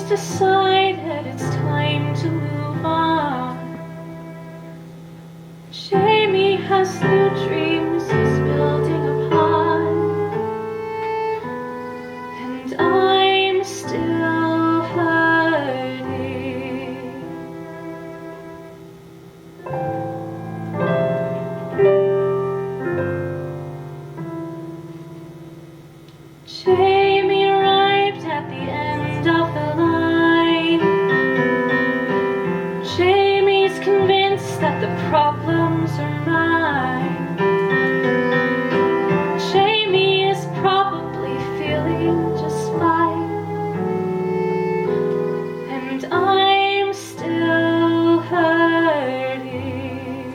decided it's time to move on. Jamie has new dreams he's building upon, and I'm still hurting. Jamie arrived at the end of the line. Jamie's convinced that the problems are mine. Jamie is probably feeling just fine, and I'm still hurting.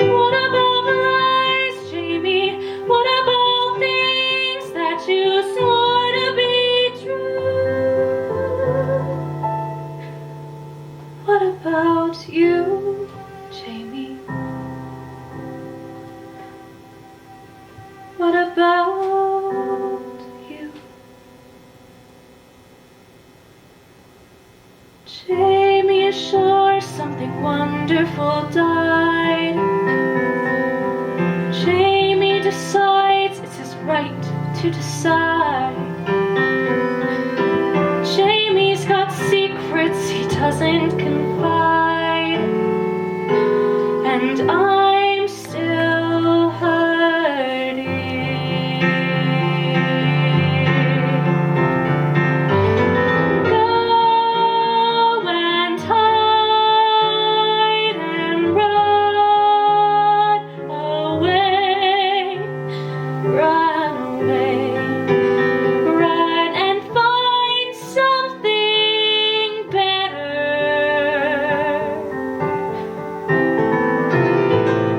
What about lies, Jamie? What about things that you swore to be true? What about you, Jamie? What about you? Jamie is sure something wonderful died. Jamie decides it's his right to decide. Jamie's got secrets he doesn't confide, and I'm still hurting. Go and hide and run away, run away, run and find something better.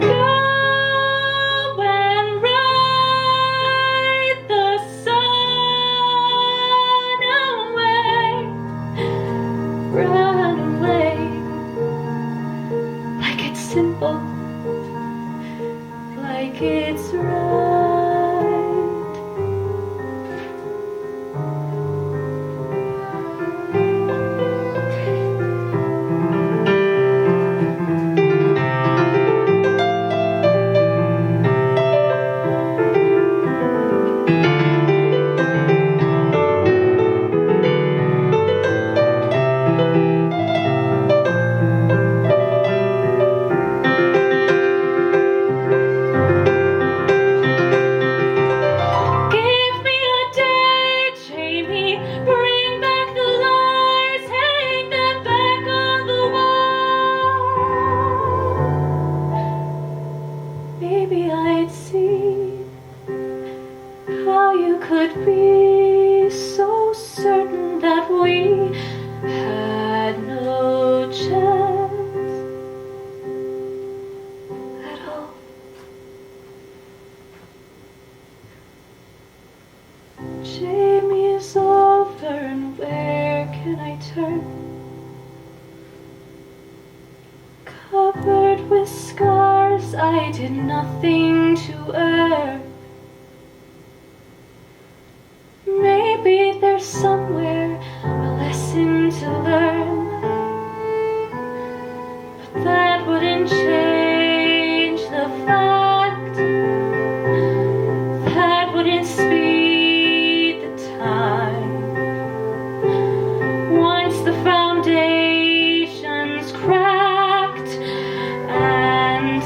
Go and ride the sun away, run away, like it's simple, like it's right. Give me a day, Jamie. Bring back the lies, hang them back on the wall. Maybe I'd see how you could be so certain that we had no chance at all. Jamie is over, and where can I turn? Covered with scars I did nothing to earn. Maybe there's somewhere a lesson to learn, but that wouldn't change the fact, that wouldn't speed the time. Once the foundation's cracked, and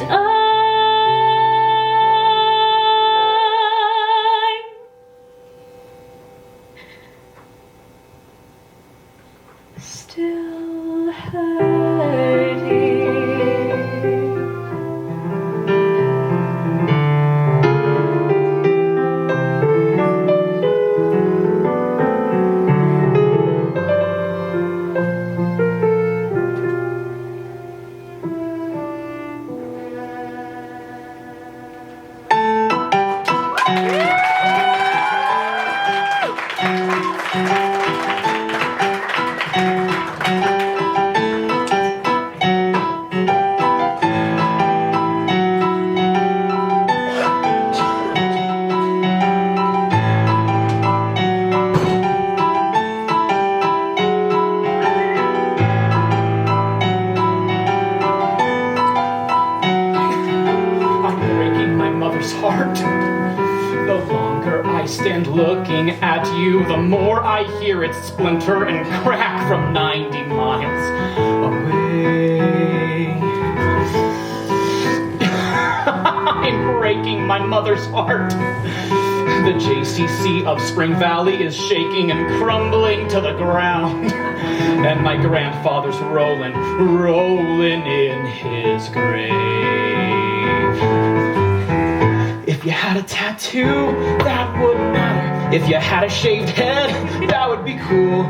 mother's heart. The longer I stand looking at you, the more I hear it splinter and crack from 90 miles away. I'm breaking my mother's heart. The JCC of Spring Valley is shaking and crumbling to the ground. And my grandfather's rolling in his grave. If you had a tattoo, that wouldn't matter. If you had a shaved head, that would be cool.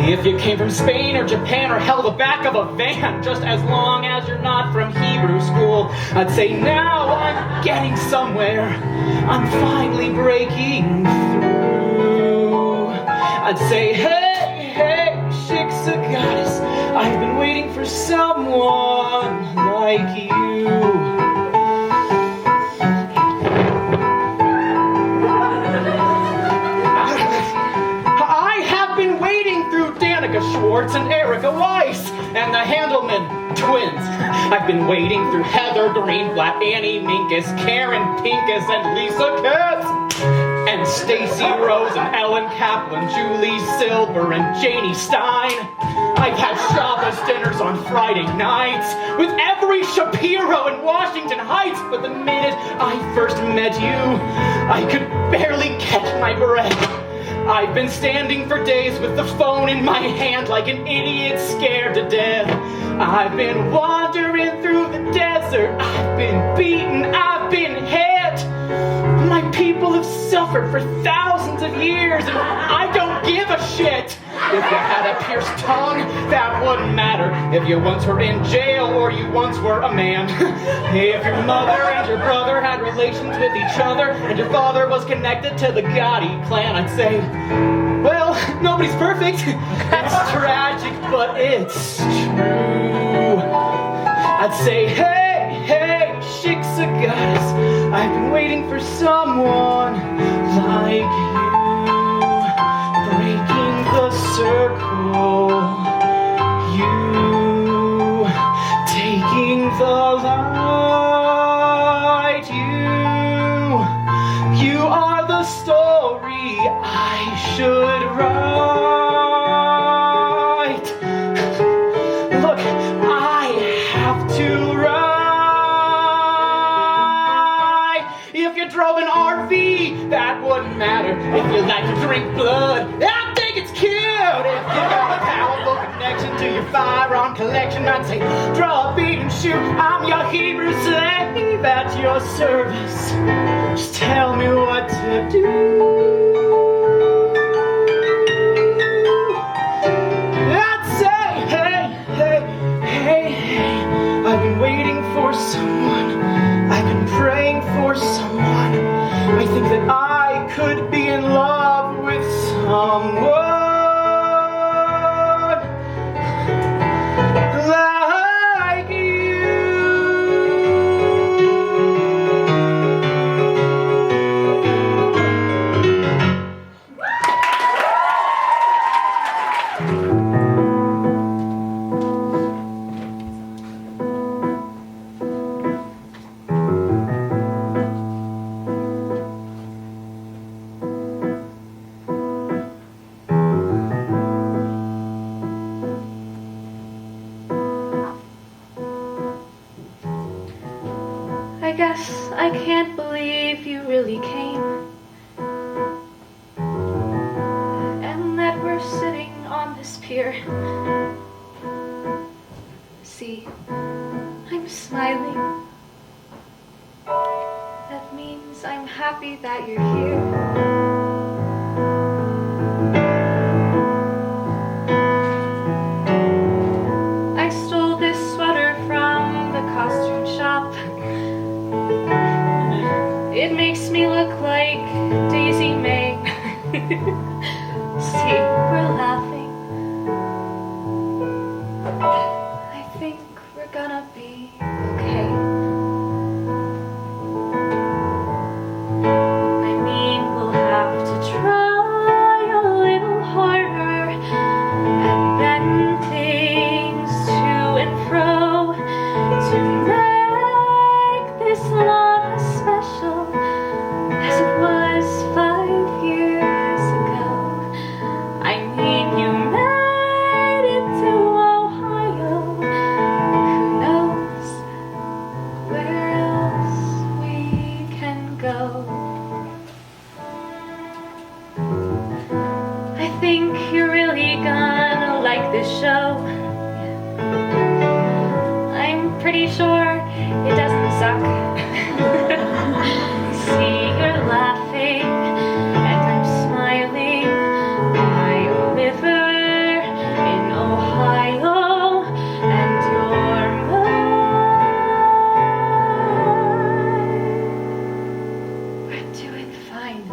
If you came from Spain or Japan or hell, the back of a van, just as long as you're not from Hebrew school, I'd say now I'm getting somewhere. I'm finally breaking through. I'd say, hey, Shiksa goddess, I've been waiting for someone like you. Schwartz and Erica Weiss and the Handelman twins. I've been wading through Heather Greenblatt, Annie Minkus, Karen Pincus, and Lisa Katz, and Stacy Rose and Ellen Kaplan, Julie Silver and Janie Stein. I've had Shabbos dinners on Friday nights with every Shapiro in Washington Heights, but the minute I first met you, I could barely catch my breath. I've been standing for days with the phone in my hand like an idiot scared to death. I've been wandering through the desert. I've been beaten. I've been hit. My people have suffered for thousands of years, and I don't give a shit. If you had a pierced tongue, that wouldn't matter. If you once were in jail or you once were a man. If your mother and your brother had relations with each other and your father was connected to the Gotti clan, I'd say, well, nobody's perfect. It's tragic, but it's true. I'd say, hey, Shiksa goddess, I've been waiting for someone like you. Breaking the circle, you taking the light, you are the story I should write. Look, I have to write. If you drove an RV, that wouldn't matter. If you like to drink blood, I think it's cute. If you got a powerful connection to your firearm collection, I'd say, draw a beat and shoot. I'm your Hebrew slave at your service. Just tell me what to do. I'd say, hey, I've been waiting for someone. I've been praying for someone. I think that I could be in love with someone like you. I guess I can't believe you really came, and that we're sitting on this pier. See, I'm smiling. That means I'm happy that you're here. I stole this sweater from the costume shop. It makes me look like Daisy May. See, we're laughing. I think we're gonna be okay. I mean, we'll have to try a little harder and bend things to and fro to make this love special. show. I'm pretty sure it doesn't suck. See, you're laughing and I'm smiling by a river in Ohio, and you're mine. We're doing fine.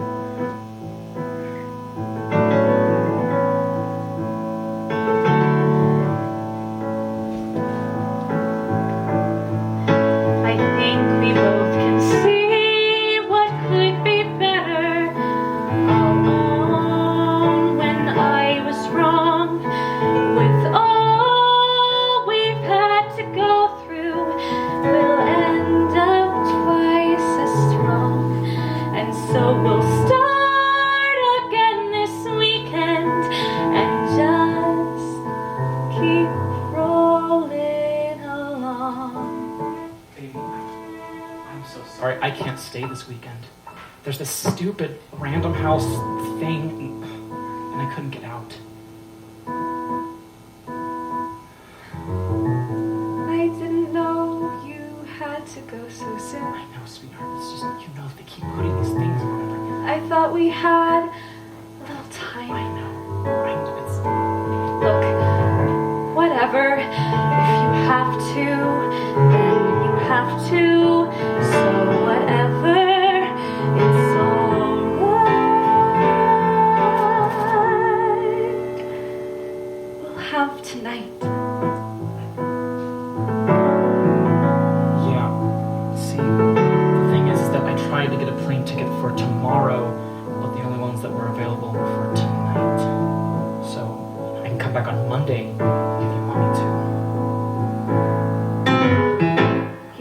I think we both can see what could be better. Alone when I was wrong, with all we've had to go through, we'll end up twice as strong. And so we'll start again this weekend and just keep rolling along. Baby, I'm so sorry. I can't stay this weekend. There's this stupid random house thing, and I couldn't get out. I didn't know you had to go so soon. I know, sweetheart. It's just, you know, they keep putting these things on. I thought we had a little I time. know. It's... Look, whatever. If you have to, then you have to. So whatever, it's alright. We'll have tonight. Yeah. See, the thing is that I tried to get a plane ticket for tomorrow, but the only ones that were available were for tonight. So I can come back on Monday if you want me to.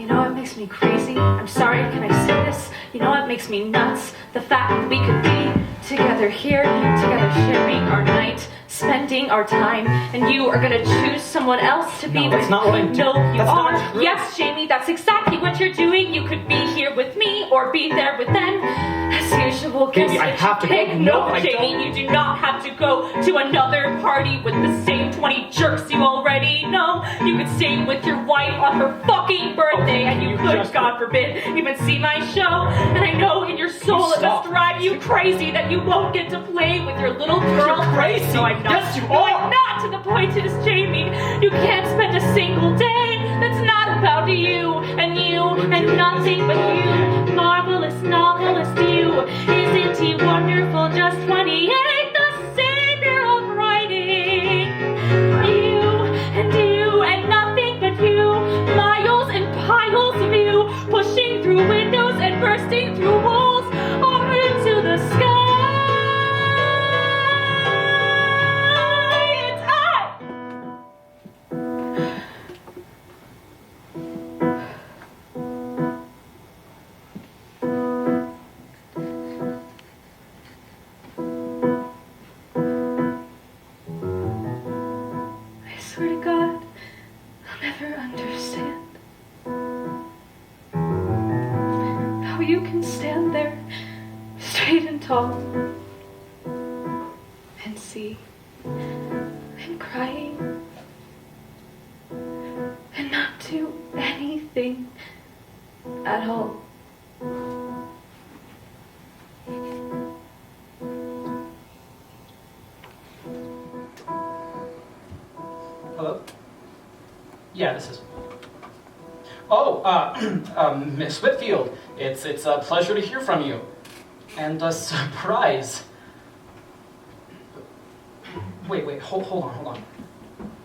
You know what makes me crazy? I'm sorry, can I say this? You know what makes me nuts? The fact that we could be together here, together sharing our night, spending our time, and you are gonna choose someone else to be No, with. that's not what I'm doing. No, you That's are. not true. Yes, Jamie, that's exactly what you're doing. You could be here with me or be there with them. As usual, guess Baby, I what have you to go. pick? No, I Jamie, don't. you do not have to go to another party with the same 20 jerks you already know. You could stay with your wife on her fucking birthday, and you you could, just- God forbid, even see my show. And I know in your soul it Stop. must drive you crazy that you won't get to play with your little girl. crazy. No, I'm not. Yes, you No, are. I'm not. To the point is, Jamie, you can't spend a single day that's not about you and nothing but you. Marvelous novelist, you. Isn't he wonderful? Just 28, the savior of writing. You and nothing but you. Miles and piles of you, pushing through windows and bursting through walls, up into the sky. It's I. I swear to God, I'll never understand how you can stand there straight and tall and see him crying and not do anything at all. Hello? Yeah, this is... Oh, Miss Whitfield, it's a pleasure to hear from you. And a surprise. Wait, hold on.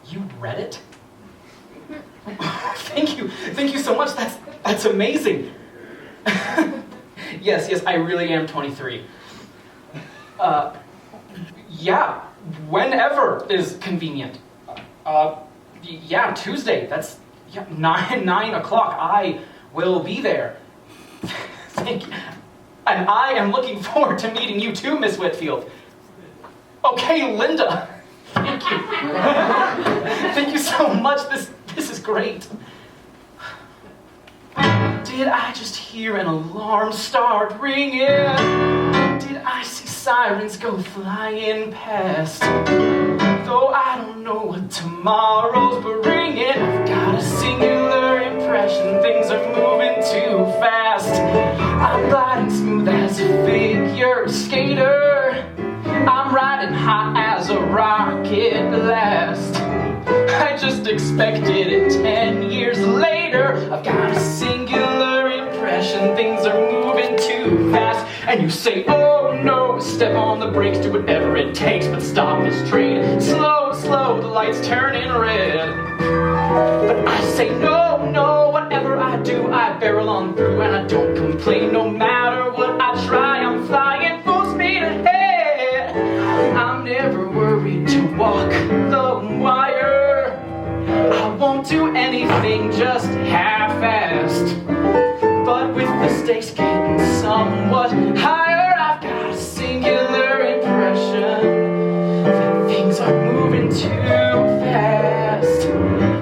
You read it? Thank you so much, that's amazing. Yes, I really am 23. Yeah, whenever is convenient. Yeah, Tuesday, that's 9 o'clock. I will be there. Thank you. And I am looking forward to meeting you too, Miss Whitfield. Okay, Linda. Thank you. Thank you so much. This is great. Did I just hear an alarm start ringing? Did I see sirens go flying past? Though I don't know what tomorrow's bringing, I've got a singular impression things are moving too fast. I'm gliding smooth as a figure skater. I'm riding high as a rocket blast. I just expected it 10 years later. I've got a singular impression things are moving too fast. And you say, oh no, step on the brakes, do whatever it takes, but stop this train. Slow, slow, the light's turning red. But I say, no, no, whatever I do, I barrel on through, and I don't complain. No matter what I try, I'm flying full speed ahead. I'm never worried to walk the wire. I won't do anything just half-assed. But with the stakes getting somewhat higher, I've got a singular impression that things are moving too fast.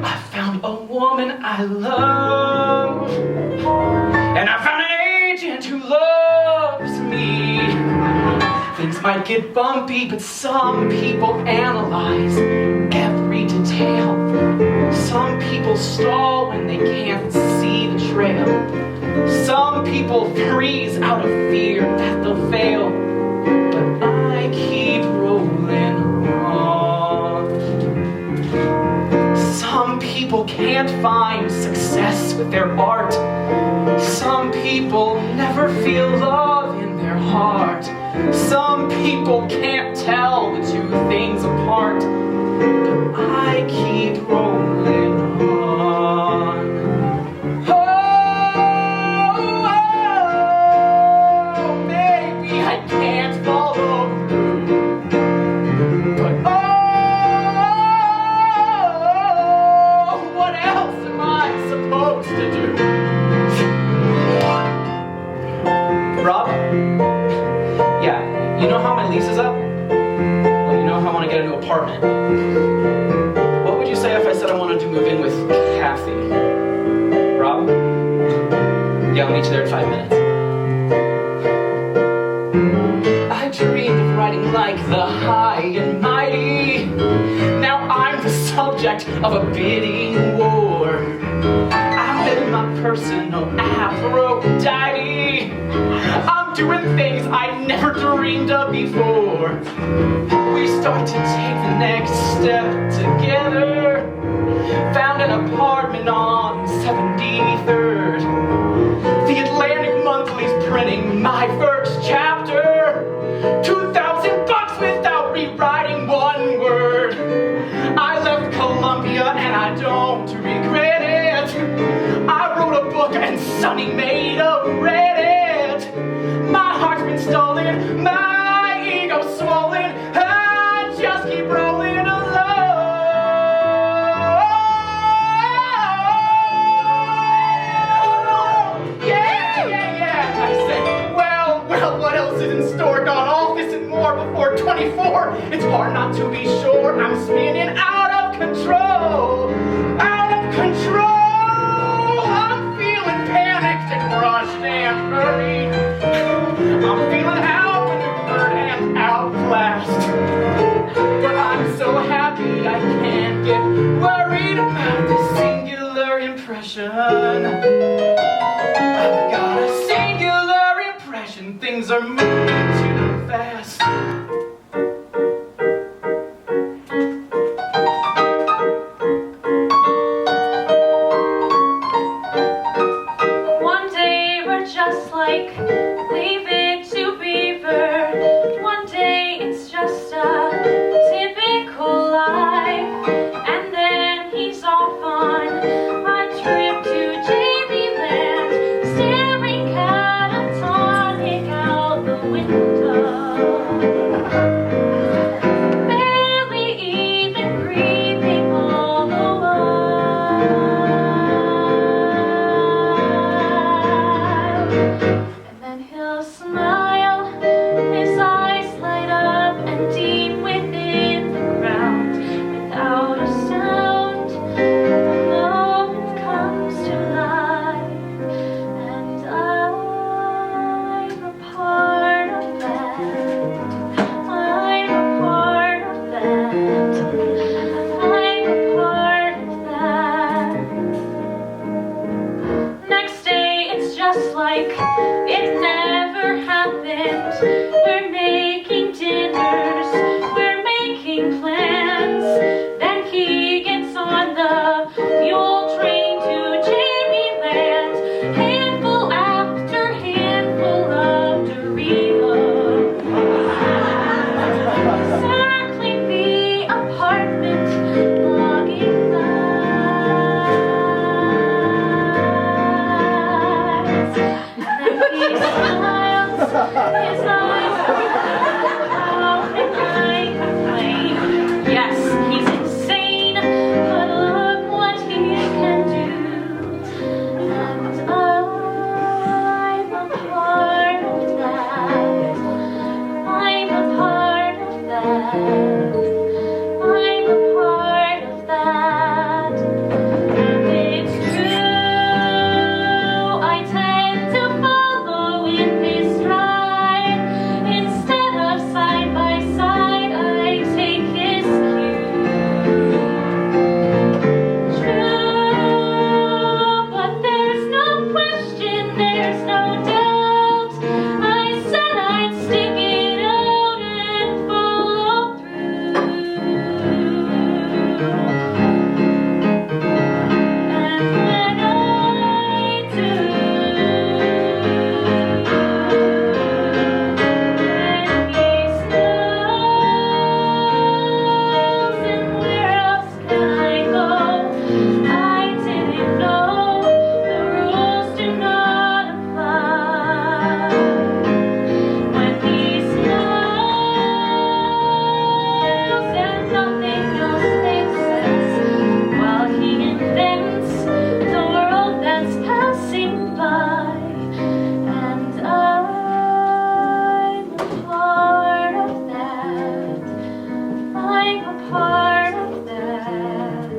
I found a woman I love, and I found an agent who loves me. Things might get bumpy, but some people analyze every detail. Some people stall when they can't see the trail. Some people freeze out of fear that they'll fail, but I keep rolling on. Some people can't find success with their art. Some people never feel love in their heart. Some people can't tell the two things apart, but I keep rolling on. Lease is up? Well, you know how I want to get a new apartment. What would you say if I said I wanted to move in with Kathy? Rob? Yeah, I'll meet you there in 5 minutes. I dreamed of writing like the high and mighty. Now I'm the subject of a bidding war. I'm living my personal Aphrodite. I'm doing things I never dreamed of before. We start to take the next step together. Found an apartment on 73rd. The Atlantic Monthly's printing my first chapter. $2,000 without rewriting one word. I left Columbia and I don't regret it. I wrote a book and Sonny made a Reddit. My heart's been stolen, my ego's swollen. I just keep rolling along. Yeah, yeah, yeah. I say, well, what else is in store? Got all this and more before 24. It's hard not to be sure. I'm spinning out of control. Out of control. I'm feeling panicked and rushed and hurried. I'm feeling outmaneuvered and outclassed. But I'm so happy I can't get worried about this singular impression. I've got a singular impression things are moving too fast. One day we're just like leave it to Beaver. One day it's just a typical life, and then he's off on a trip to Jamie Land, staring catatonic out the window, barely even breathing all the while. And then he'll smile, his eyes light up, and deep within the ground, without a sound, the moment comes to life, and I'm a part of that. I'm a part of that. just like it never happened. We're making dinners, we're making plans. Then he gets on the mule train to Jamieland. Handful after handful of Dorito. Circling the apartment, logging lines. Then he smiles, his eyes out and I complain. Yes, he's insane, but look what he can do. And I'm a part of that. I'm a part of that. I'm a part of that. And it's true, I tend to follow in his stride. Instead of side by side, I take his cue. True, but there's no question, there's no doubt. I said I'd stick it out and follow through. And when I do, then he smiles, and where else can I go? I didn't know the rules do not apply. When he smiles and nothing else makes sense, while he invents the world that's passing by. And I'm a part of that. I'm a part of that.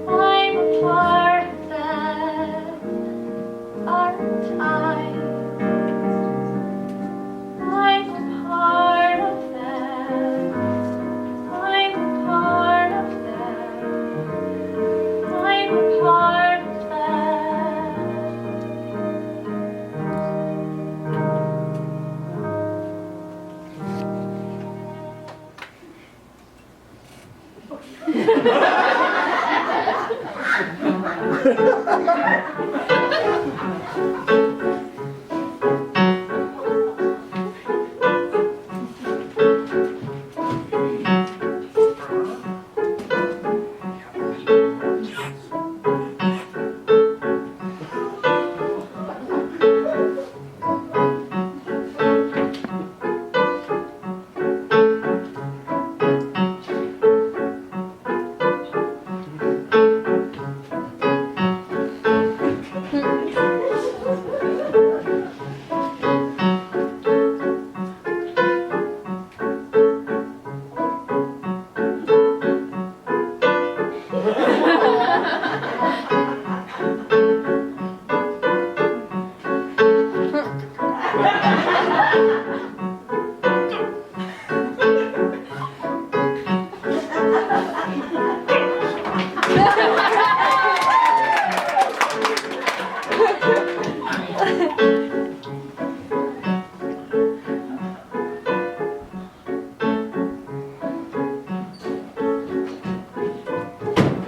I'm a part of that. Aren't I? I'm a part of that. I'm a part of that. I'm a part of that.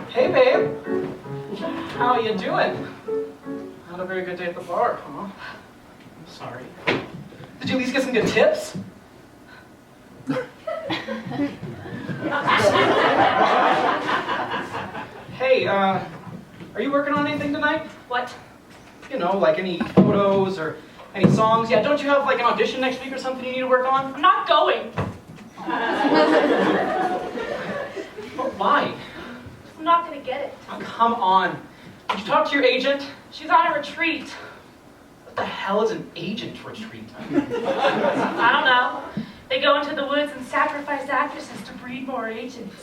Hey, babe. How you doing? Not a very good day at the bar, huh? I'm sorry. Did you at least get some good tips? Hey, are you working on anything tonight? What? You know, like any photos or any songs? Yeah, don't you have like an audition next week or something you need to work on? I'm not going. But why? I'm not gonna get it. Oh, come on. Did you talk to your agent? She's on a retreat. What the hell is an agent retreat? I don't know. They go into the woods and sacrifice actresses to breed more agents.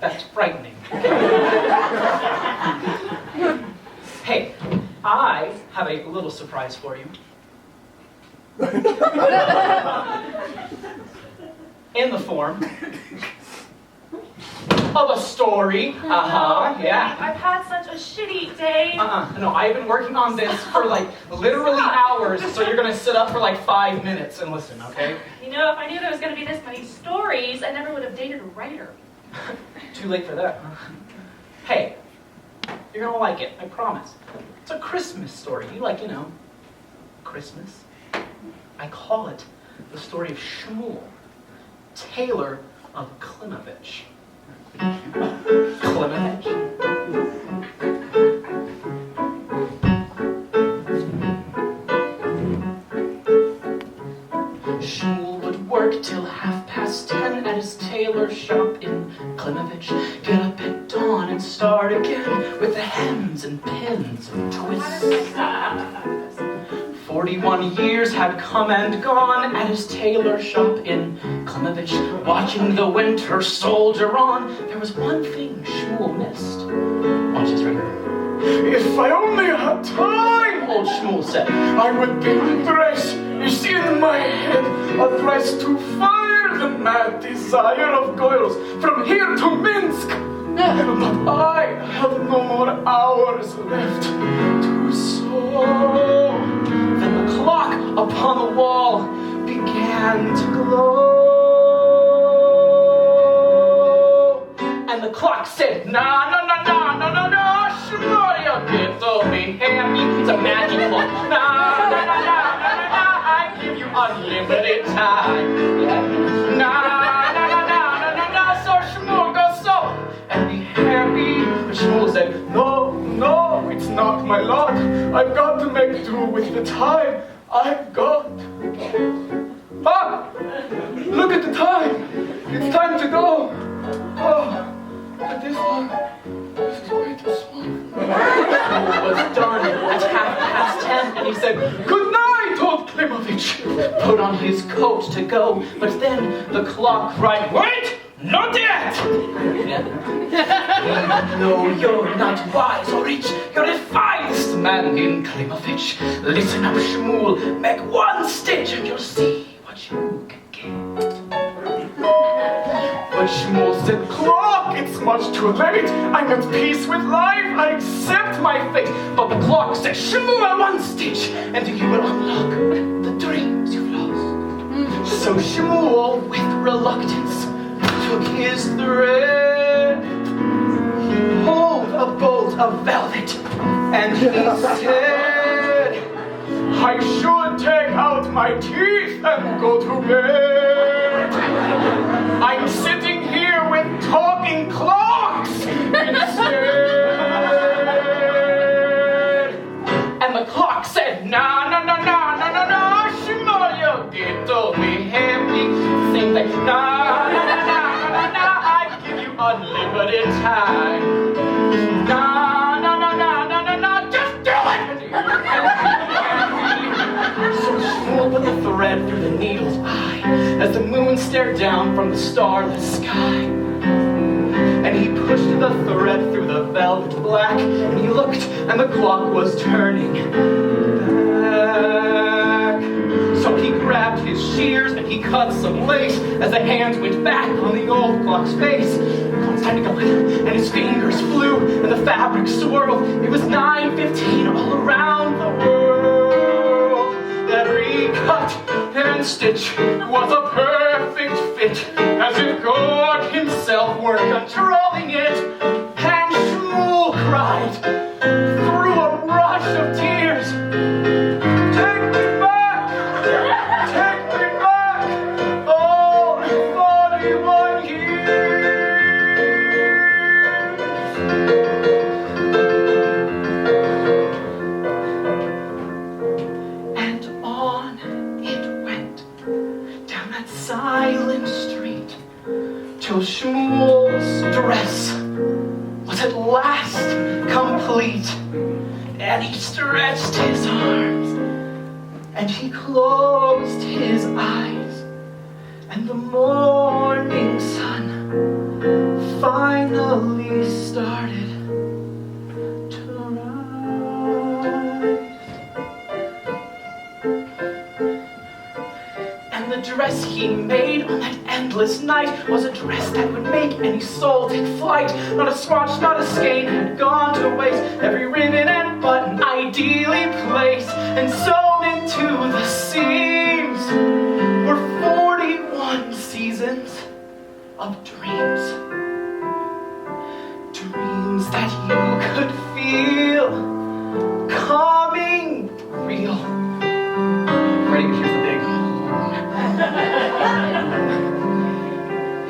That's frightening. Hey, I have a little surprise for you. In the form of a story. Yeah. I've had such a shitty day. No, I've been working on this for like literally hours, so you're gonna sit up for like 5 minutes and listen, okay? You know, if I knew there was gonna be this many stories, I never would have dated a writer. Too late for that, huh? Hey, you're gonna like it, I promise. It's a Christmas story. You like, Christmas? I call it the story of Shmuel, tailor of Klimovich. Klimovich? Shmuel would work till 10:30 at his tailor shop in Klimovich. Get up at dawn and start again with the hems and pins and twists. 41 years had come and gone at his tailor shop in Klimovich, watching the winter soldier on. There was one thing Shmuel missed. Watch this right here. If I only had time, Old Shmuel said, I would build a dress. Is in my head a dress to fire the mad desire of girls from here to Minsk. But I have no more hours left to sew. Then the clock upon the wall began to glow. And the clock said, no, Shmuel, you get to be happy. It's a magic clock. No, I give you unlimited time. So Shmuel, go sew and be happy. But Shmuel said, No, it's not my lot. I've got to make do with the time I've got. Look at the time. It's time to go. But this one is way too small. Shmuel was done at 10:30, and he said, Good night, old Klimovich. put on his coat to go. But then the clock cried, wait! Not yet! No, you're not wise or rich. You're the finest man in Klimovich. Listen up, Shmuel. Make one stitch and you'll see what you can get. But Shmuel said, Clock, it's much too late. I'm at peace with life. I accept my fate. But the clock said, Shmuel, one stitch, and you will unlock the dreams you've lost. So Shmuel, with reluctance, took his thread. He pulled a bolt of velvet, and he said, I should take out my teeth and go to bed. I'm sitting here with talking clocks instead. and the clock said, no, Shmuel, you get to be happy. Same thing, no, I give you unlimited time. No, just do it! So Shmuel put the thread through the needle's eye as the moon stared down from the starless sky. And he pushed the thread through the velvet black, and he looked, and the clock was turning back. So he grabbed his shears, and he cut some lace as the hands went back on the old clock's face. It's time to go, and his fingers flew, and the fabric swirled. It was 9:15 all around the world. Every cut and stitch was a perfect fit, as if God himself were controlling it. And Shmuel cried through a rush of tears, take me back, all 41 years. And on it went, down that silent street, till Shmuel's dress was at last complete. And he stretched his arms, and he closed his eyes, and the morning sun finally started to rise. And the dress he made on that endless night was a dress that would make any soul take flight. Not a swatch, not a skein had gone to waste, every ribbon and button ideally placed and sewn into the seams were 41 seasons of dreams. Dreams that you could feel coming real. Ready? Here's the big.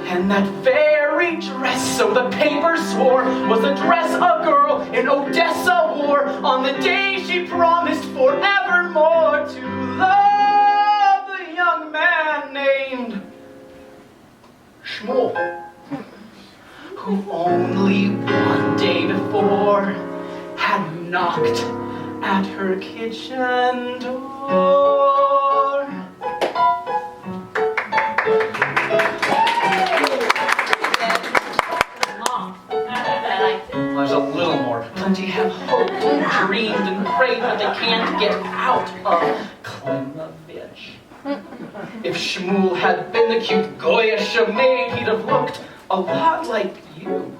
And that very dress, so the paper swore, was the dress a girl in Odessa wore on the day she promised forevermore to love the young man named Shmuel, who only one day before had knocked at her kitchen door. There's a little more. Plenty have hoped and dreamed and prayed, but they can't get out of Klimovich. If Shmuel had been the cute Goyish maid, he'd have looked a lot like you.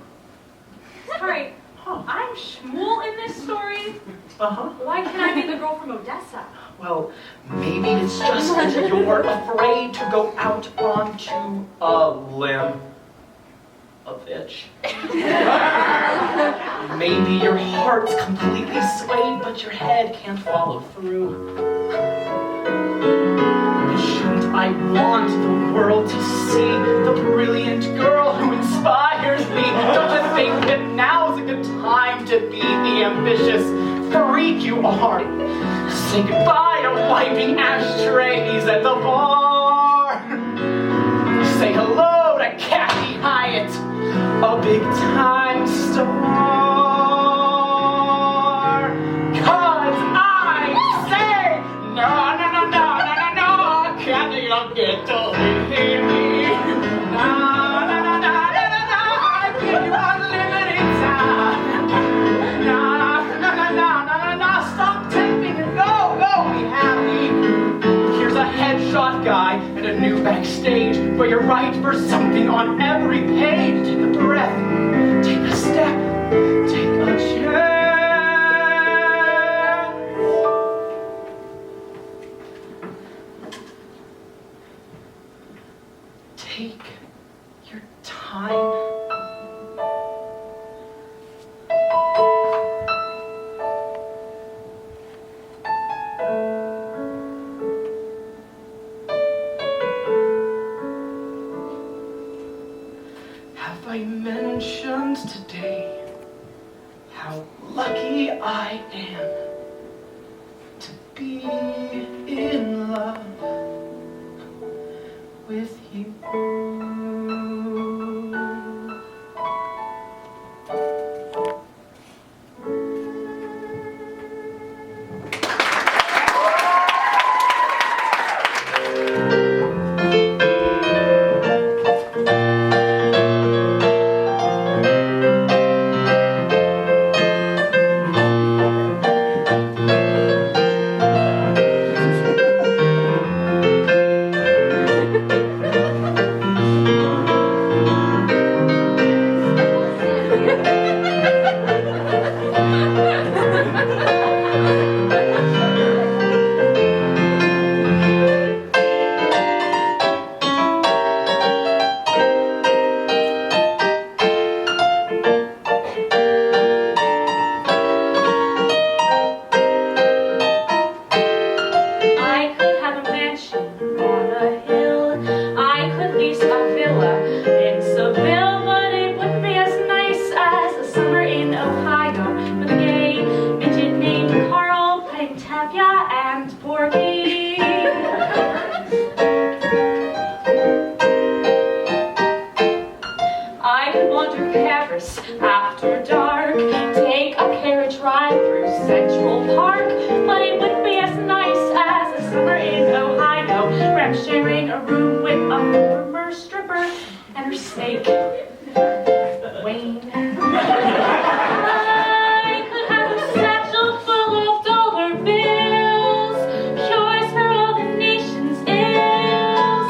Sorry, I'm Shmuel in this story? Uh-huh. Why can't I be the girl from Odessa? Well, maybe it's just that you're afraid to go out onto a limb. A bitch. Maybe your heart's completely swayed, but your head can't follow through. But shouldn't I want the world to see the brilliant girl who inspires me? Don't you think that now's a good time to be the ambitious freak you are? Say goodbye to wiping ashtrays at the bar. Say hello to Kathy Hyatt, a big-time star. 'Cause I say, no, Kathy, you don't get to leave me. No, I give you unlimited time. No, stop taping and go, be happy. Here's a headshot guy and a new backstage, but you're right for something on every page. Take a breath, take a step, take a chance. Take your time. Have I mentioned today how lucky I am to be in love with you? Cures for all the nation's ills.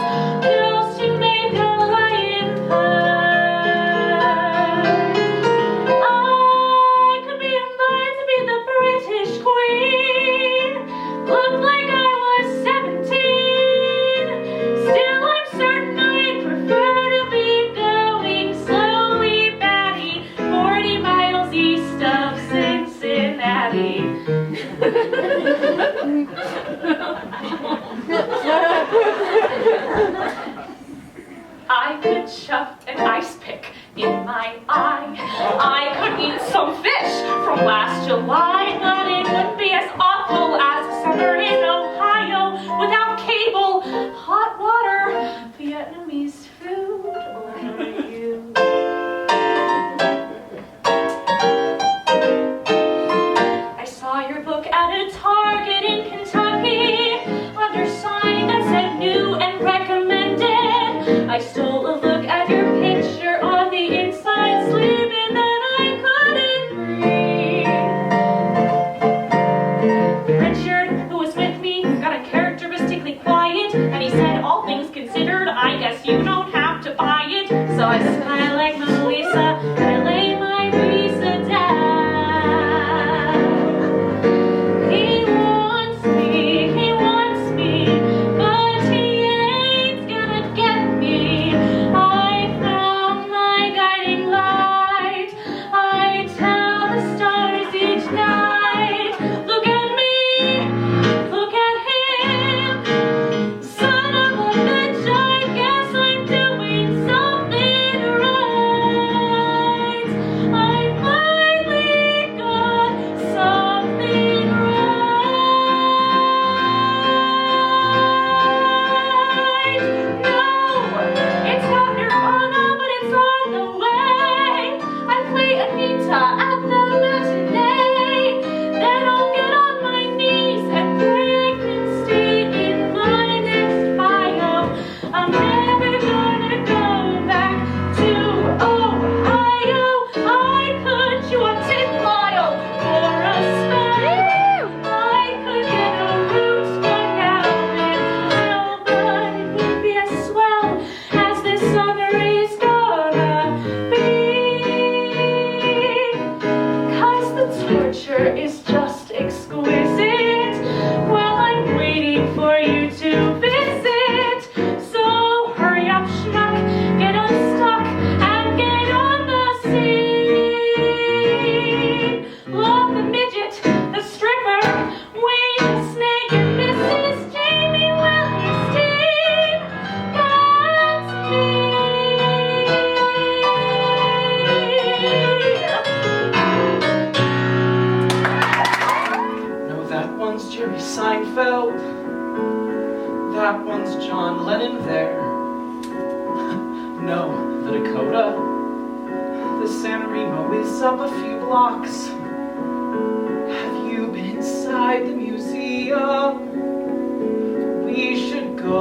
last July, but it wouldn't be as awful as summer in Ohio without cable, hot water, Vietnamese food, or you. I saw your book at a Target in Kentucky, under sign that said new and recommended. I stole a look at your picture on the inside sleeve, and then I couldn't breathe. Richard, who was with me, got uncharacteristically quiet, and he said, all things considered, I guess you don't have to buy it. So I smiled like Mona Lisa, and I lay my visa down. He wants me, but he ain't gonna get me. I found my guiding light. I tell the stars each night, look at me, look at him. Son of a bitch, I guess I'm doing something right. I finally got something right. No, it's not Nirvana, but it's on the way. I play Anita at the matinee. Then I'll get on my knees and pray I can stay in my next bio. I'm never gonna go back to Ohio. I could chew a 10 mile for a spell. I could get a root stuck out in hell, but it wouldn't be as swell as this summer is gonna be. 'Cause the torture is just exquisite while I'm waiting for you to visit. So hurry up, schmuck, get unstuck and get on the scene. Love the midget, the stripper, Wayne the snake, and Mrs. Jamie Wellistein. That's me. No, that one's Jerry Seinfeld. That one's John Lennon there. No, the Dakota. The San Remo is up a few blocks. Have you been inside the museum? We should go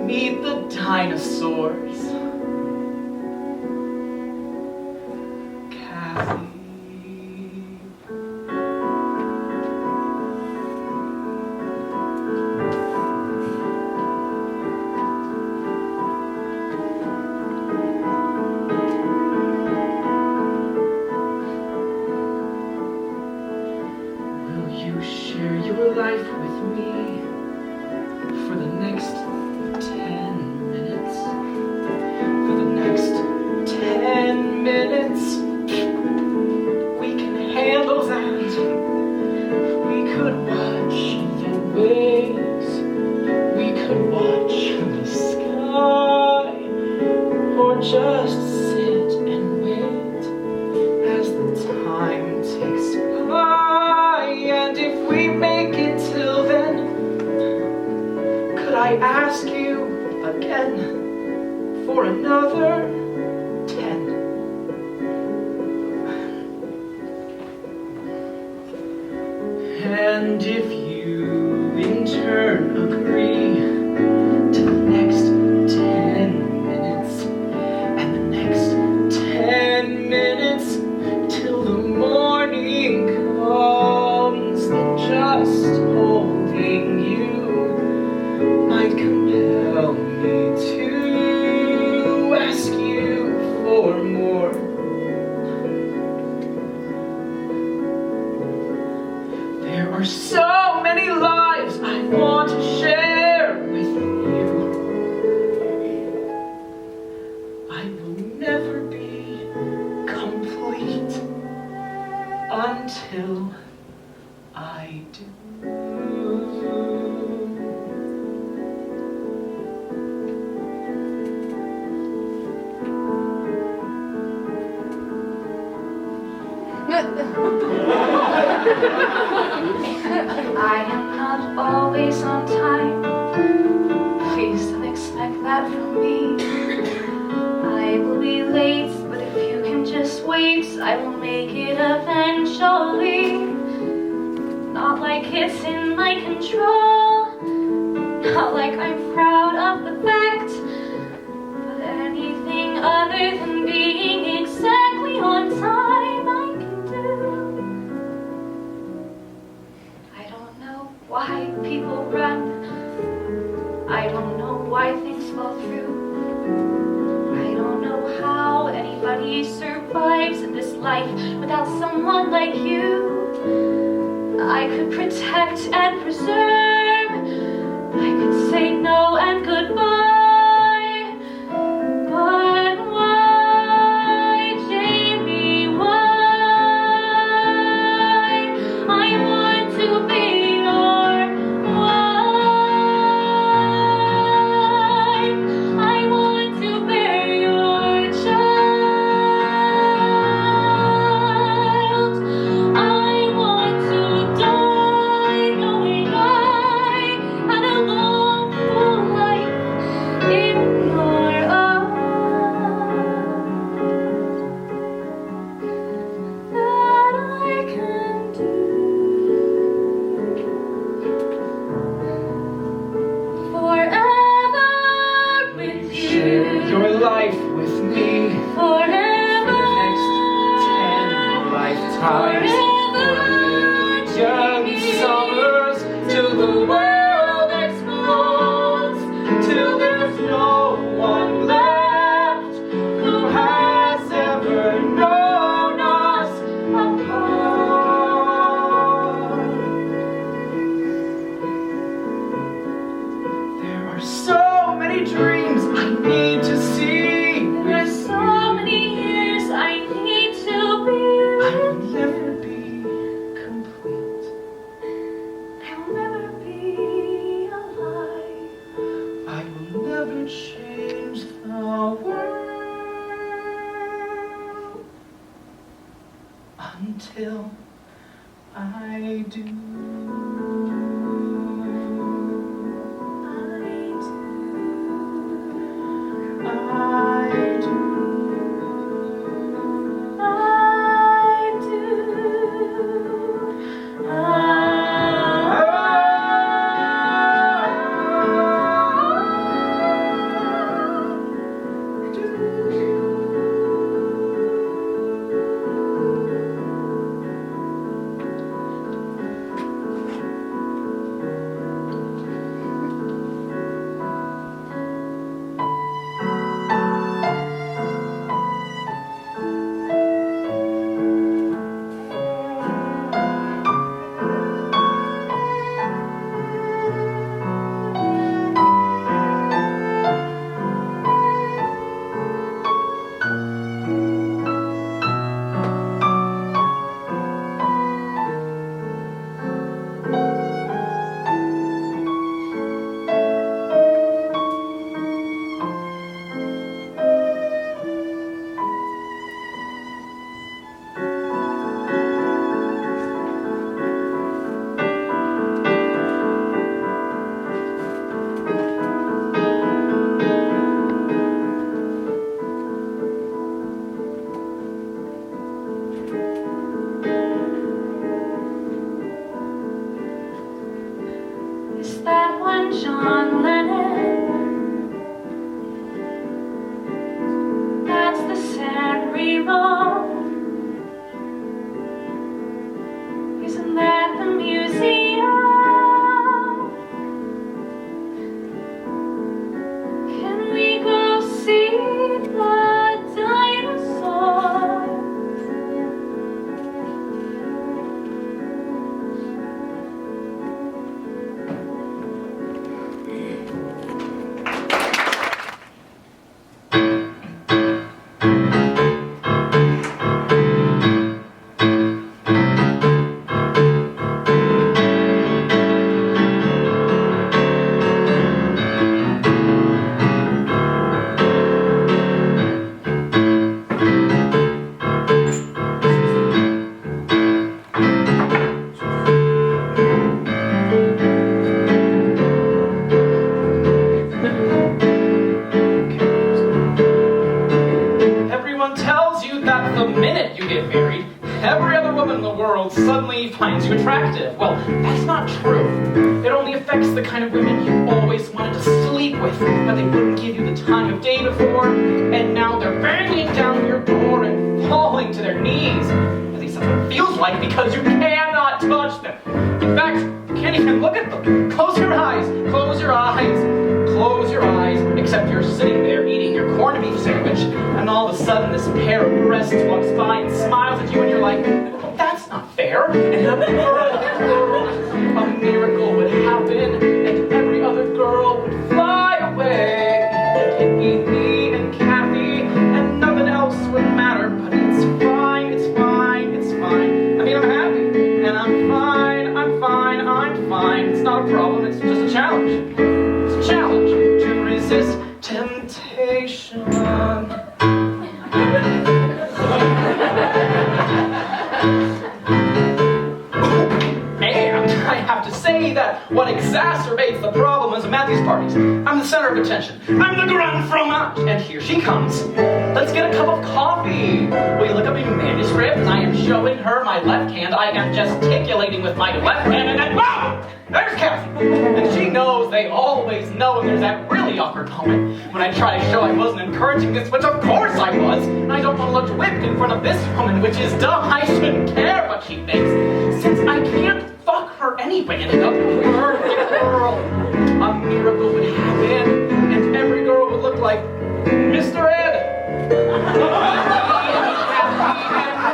meet the dinosaurs. Kathy. Will you share your life with me for the next 10 minutes? For the next 10 minutes, we can handle that. We could watch the waves, we could watch the sky, or just sit and wait as the time takes by. And if we make it till then, could I ask you again for another 10? And if you in turn agree to the next 10 minutes, and the next 10 minutes till the morning comes, then just holding you might compel me to ask you for more. There are so many lives I want to share with you. I will never be complete until I do. I am not always on time. Please don't expect that from me. I will be late, but if you can just wait, I will make it eventually. Not like it's in my control, not like I'm proud of the fact, but anything other than being exactly on time I can do. I don't know why people run. I don't know why things fall through. I don't know how anybody survives in this life without someone like you. I could protect and preserve. I could say no and goodbye. But why, Jamie, why? I want to be your wife. I want to bear your child. I want to die knowing I had a long full life in your arms. That I can do forever with Share you. your life with me for the next 10 lifetimes. Young summers till the world explodes, till there's no one left who has ever known us apart. There are so many dreams I need to see. There's so many years I need to be. I will never be complete. I'll never be alive. I will never change the world until I do. I do. every other woman in the world suddenly finds you attractive. Well, that's not true. It only affects the kind of women you always wanted to sleep with, but they wouldn't give you the time of day before, and now they're banging down your door and falling to their knees. At least that's what it feels like, because you cannot touch them. In fact, you can't even look at them. Close your eyes, close your eyes, close your eyes, except you're sitting there eating your corned beef sandwich, and all of a sudden this pair of breasts walks by and smiles at you, and you're like, oh, that's not fair. And a miracle would happen, and every other girl would fly away. It'd be me and Kathy, and nothing else would matter, but it's fine, it's fine, it's fine. I mean, I'm happy, and I'm fine, I'm fine, I'm fine. It's not a problem, it's just a challenge. It's a challenge to resist temptation. And I have to say that what exacerbates the problem is Matthew's parties. I'm the center of attention. I'm the grand fromage. And here she comes. Let's get a cup of coffee. Will you look up my manuscript? I am showing her my left hand. I am gesticulating with my left hand, and then boom! There's Kathy. And she knows they always know, and there's that really awkward moment when I try to show I wasn't encouraging this, which of course I was. And I don't want to look whipped in front of this woman, which is dumb. I shouldn't care what she thinks, since I can't fuck her anyway. And a perfect girl. A miracle would happen, and every girl would look like Mr. Ed.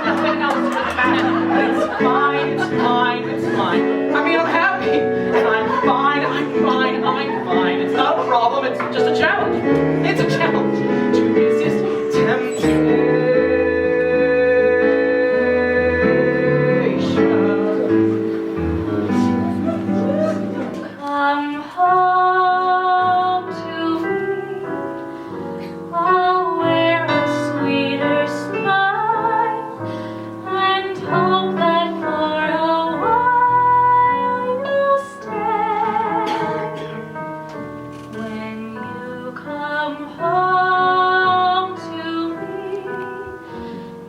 Nothing else would matter. It's fine, it's fine, it's fine. I mean, I'm happy, and I'm fine, I'm fine, I'm fine. It's not a problem, it's just a challenge. It's a challenge to resist temptation. Come home to me. I'll wear a sweeter smile and hope that for a while you'll stay. When you come home to me,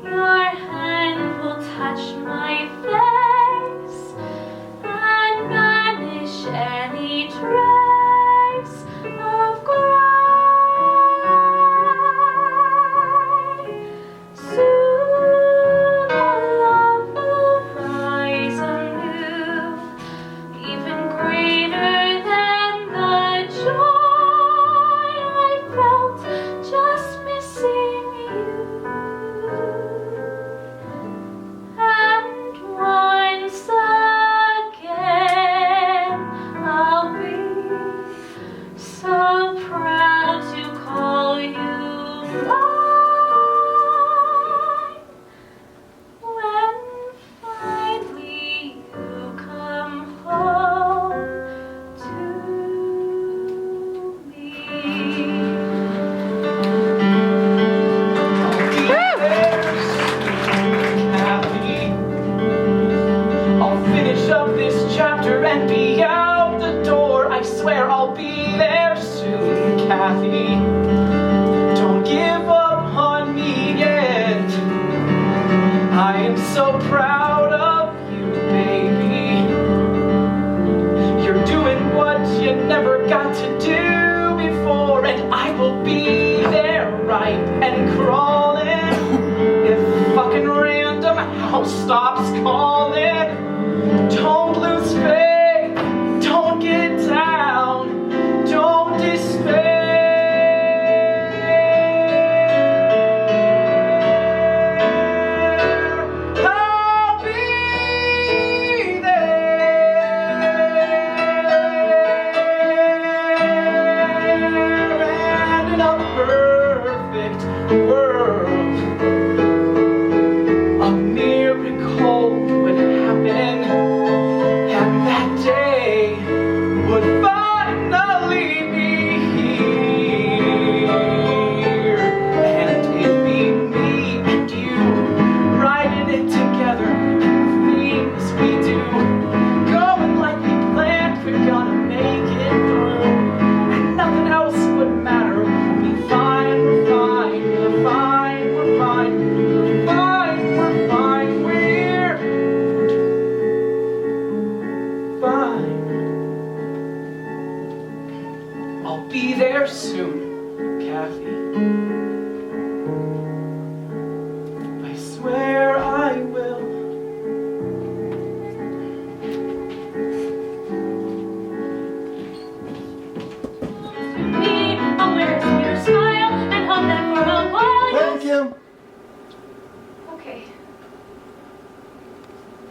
your hand will touch my face and banish any trace of gray. Soon our love will rise anew, even greater than the joy I felt just missing you. And once again I'll be so proud to call you mine. When finally you come home to me. I'll finish up this chapter and be out the door. I swear I'll be there soon, Kathy. Don't give up on me yet. I am so proud of you, baby. You're doing what you never got to do before, and I will be there ripe and crawling if fucking random house stops calling. Don't lose faith, don't get down, don't despair. I'll be there, and in a perfect world, a miracle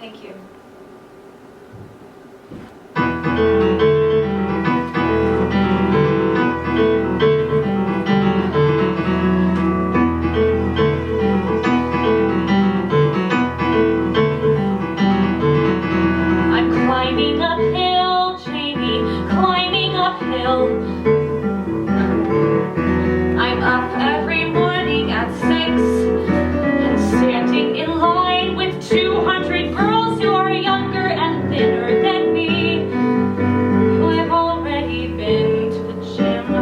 Thank you. I'm climbing uphill, Jamie, climbing uphill. I'm up every morning at 6 and standing in line with 200 girls who are younger and thinner than me, who have already been to the gym.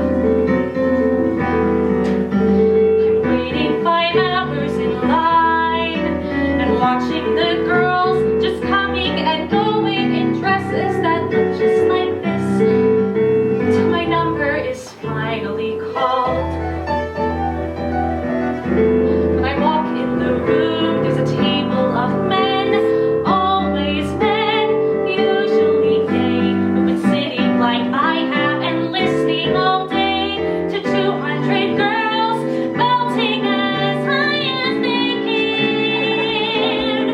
I'm waiting 5 hours in line and watching the girls just coming and going in dresses that look just like this, till my number is finally called. When I walk in the room, there's a table of men, always men, usually gay, who've been sitting like I have and listening all day to 200 girls belting as high as they can.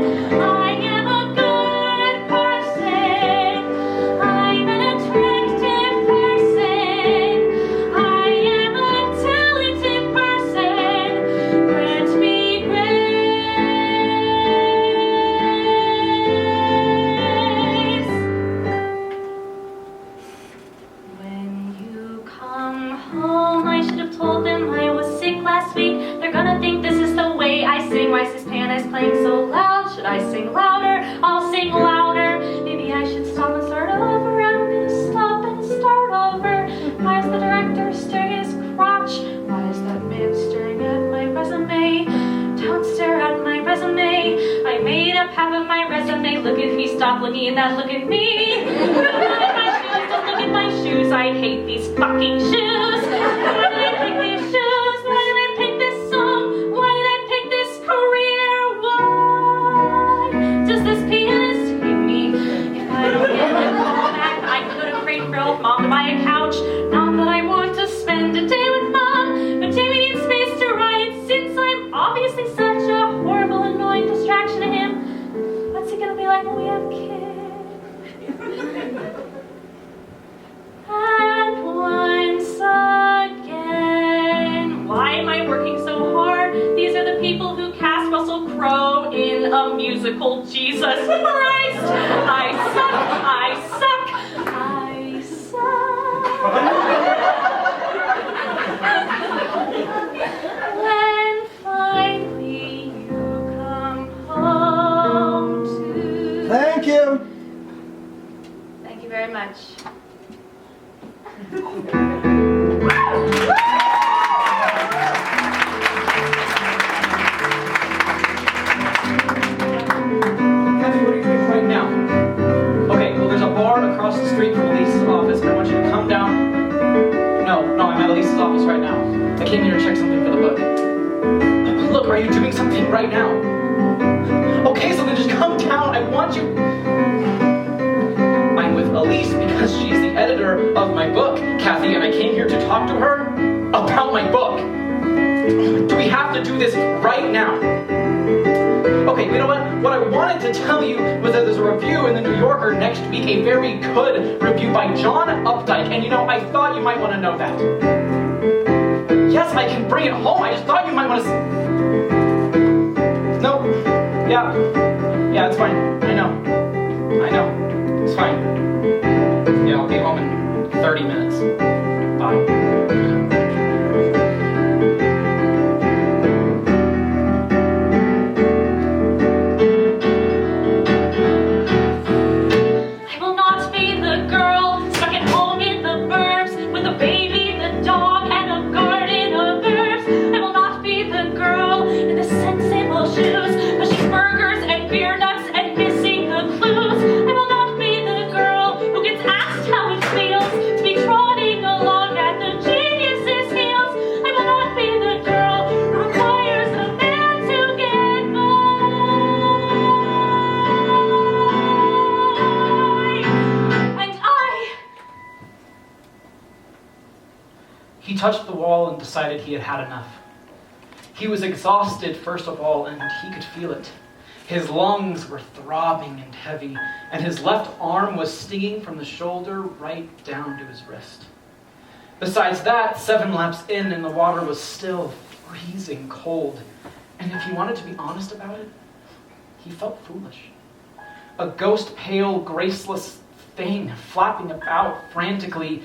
I am a good person. I'm an attractive person. I am a talented person. Grant me grace. When you come home, I should have told them I was sick last week. They're gonna think this is the way I sing. Why is this piano playing so loud? Should I sing louder? I'll sing louder. Maybe I should stop and start over. I'm gonna stop and start over. Why is the director staring at his crotch? Why is that man staring at my resume? Don't stare at my resume. I made up half of my resume. Look at me, stop looking at that, look at me. Look at my shoes, don't look at my shoes. I hate these fucking shoes. Why did I pick these shoes? Why did I pick this song? Why did I pick this career? Why does this pianist hate me? If I don't get the call back, I could have prayed for help mom to buy a couch. Not that I want to spend a day with mom, but Jamie needs space to write. Since I'm obviously such a horrible, annoying distraction to him, what's he gonna be like when we have kids? And once again, why am I working so hard? These are the people who cast Russell Crowe in a musical. Jesus Christ! I suck! I suck! I suck! When finally you come home to... Thank you. Thank you very much. Kathy, what are you doing right now? Okay, well, there's a bar across the street from Elise's office. I want you to come down. No, I'm at Elise's office right now. I came here to check something for the book. Look, are you doing something right now? Okay, so then just come down. I want you. I'm with Elise because she's the editor of my book, Kathy, and I came here to talk to her about my book. Do we have to do this right now? Okay, you know what? What I wanted to tell you was that there's a review in the New Yorker next week, a very good review by Jonah Updike, and you know, I thought you might want to know that. Yes, I can bring it home. I just thought you might want to. No. Yeah, it's fine. I know. It's fine. Yeah, I'll be home in 30 minutes. Bye. I will not be the girl stuck at home in the burbs with a baby, the dog, and a garden of herbs. I will not be the girl in the sensible shoes, pushing burgers and beer nuts and missing the clues. I will not be the girl who gets asked how it feels to be trotting along at the genius's heels. I will not be the girl who requires a man to get by. And He touched the wall and decided he had had enough. He was exhausted, first of all, and he could feel it. His lungs were throbbing and heavy, and his left arm was stinging from the shoulder right down to his wrist. Besides that, 7 laps in and the water was still freezing cold. And if he wanted to be honest about it, he felt foolish. A ghost-pale, graceless thing flapping about frantically,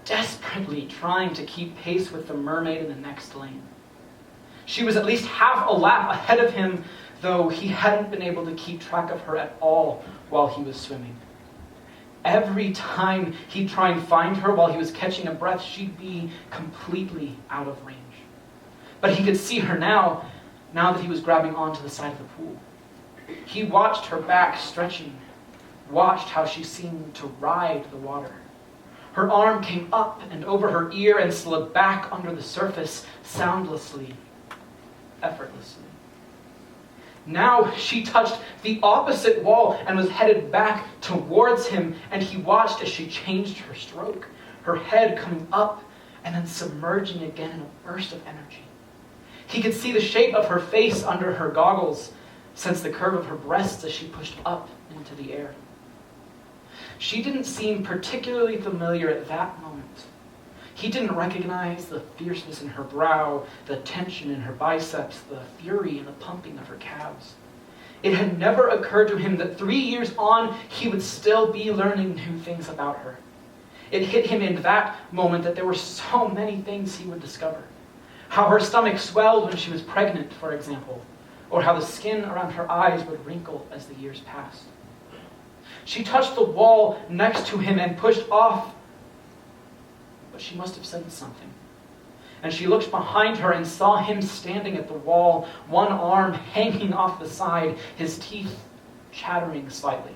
desperately trying to keep pace with the mermaid in the next lane. She was at least half a lap ahead of him, though he hadn't been able to keep track of her at all while he was swimming. Every time he'd try and find her while he was catching a breath, she'd be completely out of range. But he could see her now that he was grabbing onto the side of the pool. He watched her back stretching, watched how she seemed to ride the water. Her arm came up and over her ear and slid back under the surface, soundlessly, effortlessly. Now she touched the opposite wall and was headed back towards him, and he watched as she changed her stroke, her head coming up and then submerging again in a burst of energy. He could see the shape of her face under her goggles, sense the curve of her breasts as she pushed up into the air. She didn't seem particularly familiar at that moment. He didn't recognize the fierceness in her brow, the tension in her biceps, the fury in the pumping of her calves. It had never occurred to him that 3 years on, he would still be learning new things about her. It hit him in that moment that there were so many things he would discover. How her stomach swelled when she was pregnant, for example, or how the skin around her eyes would wrinkle as the years passed. She touched the wall next to him and pushed off, but she must have said something. And she looked behind her and saw him standing at the wall, one arm hanging off the side, his teeth chattering slightly.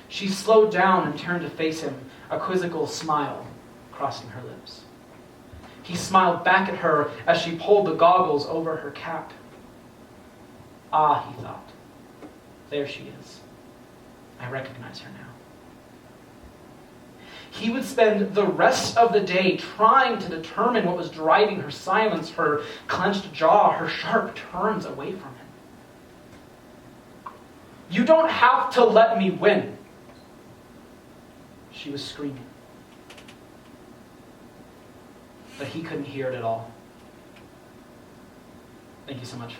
She slowed down and turned to face him, a quizzical smile crossing her lips. He smiled back at her as she pulled the goggles over her cap. Ah, he thought, there she is. I recognize her now. He would spend the rest of the day trying to determine what was driving her silence, her clenched jaw, her sharp turns away from him. You don't have to let me win, she was screaming. But he couldn't hear it at all. Thank you so much.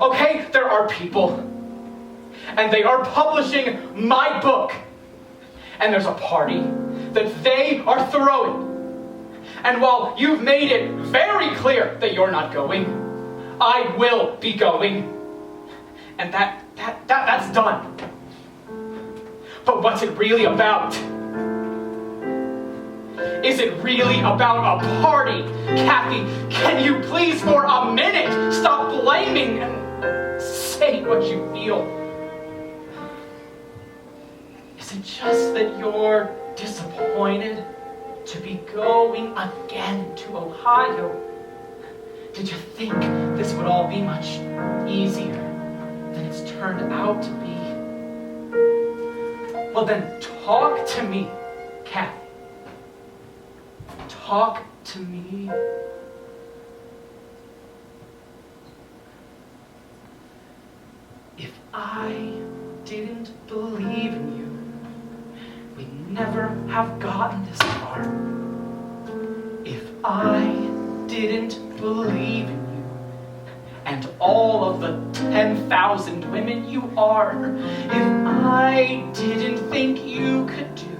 Okay, there are people, and they are publishing my book, and there's a party that they are throwing. And while you've made it very clear that you're not going, I will be going. And that's done. But what's it really about? Is it really about a party? Kathy, can you please for a minute stop blaming and say what you feel? Is it just that you're disappointed to be going again to Ohio? Did you think this would all be much easier than it's turned out to be? Well then, talk to me, Kathy. Talk to me. If I didn't believe in you, we'd never have gotten this far. If I didn't believe in you, and all of the 10,000 women you are, if I didn't think you could do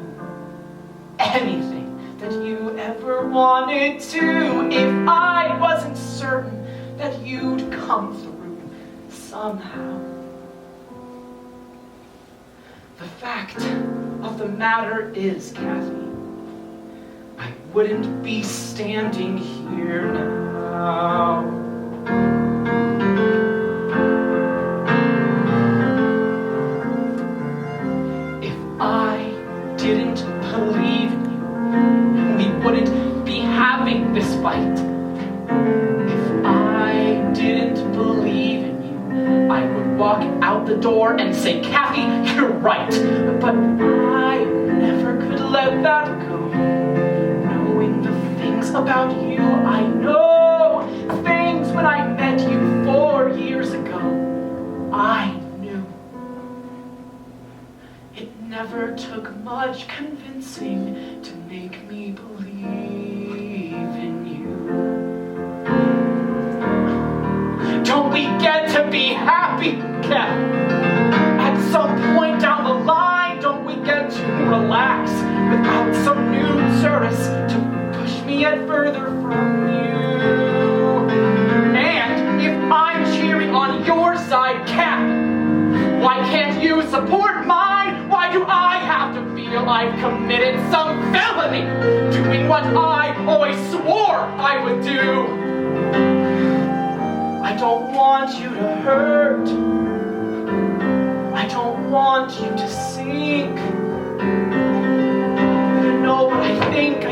anything that you ever wanted to, if I wasn't certain that you'd come through somehow. The fact of the matter is, Kathy, I wouldn't be standing here now. If I didn't believe in you, we wouldn't be having this fight. If I didn't believe in you, I would walk out the door and say, Kathy, you're right. But I never could let that go. Knowing the things about you I know, things when I met you 4 years ago, I knew. It never took much convincing to make me believe in you. Don't we get to be happy, Kathy? At some point down the line, don't we get to relax without some new service to push me yet further from you? And if I'm cheering on your side, Kathy, why can't you support mine? Why do I have to feel I've committed some felony, doing what I always swore I would do? I don't want you to hurt. I don't want you to sink. You know what I think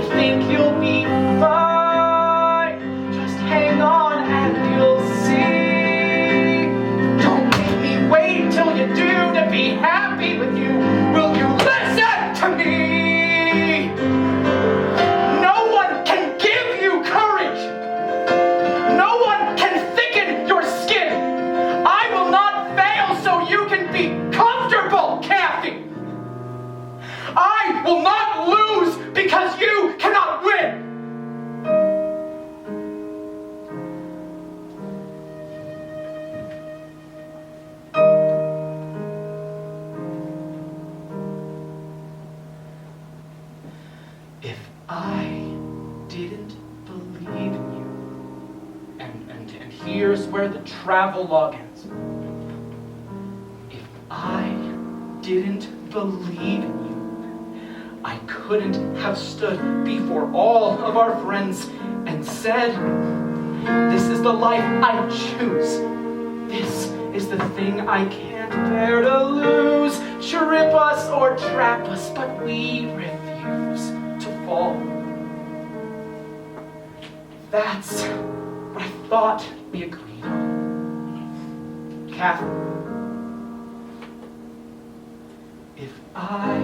you'll be fine. Just hang on and you'll see. Don't make me wait till you do to be happy with you. Will you listen to me? No one can give you courage. No one can thicken your skin. I will not fail so you can be comfortable, Kathy. I will not lose because you cannot win. If I didn't believe in you, and here's where the travelogue ends. If I didn't believe in you, I couldn't have stood before all of our friends and said, this is the life I choose. This is the thing I can't bear to lose. Trip us or trap us, but we refuse to fall. That's what I thought we agreed on. Kathy, if I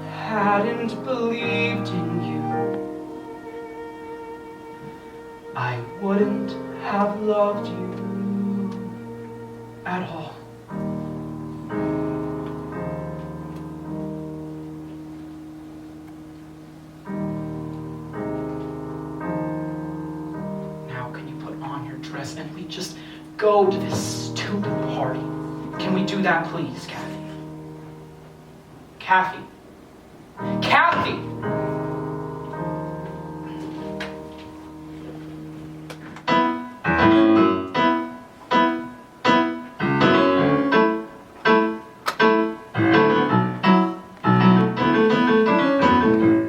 hadn't believed in you, I wouldn't have loved you at all. Now can you put on your dress and we just go to this stupid party? Can we do that, please, Kathy? Kathy. Kathy!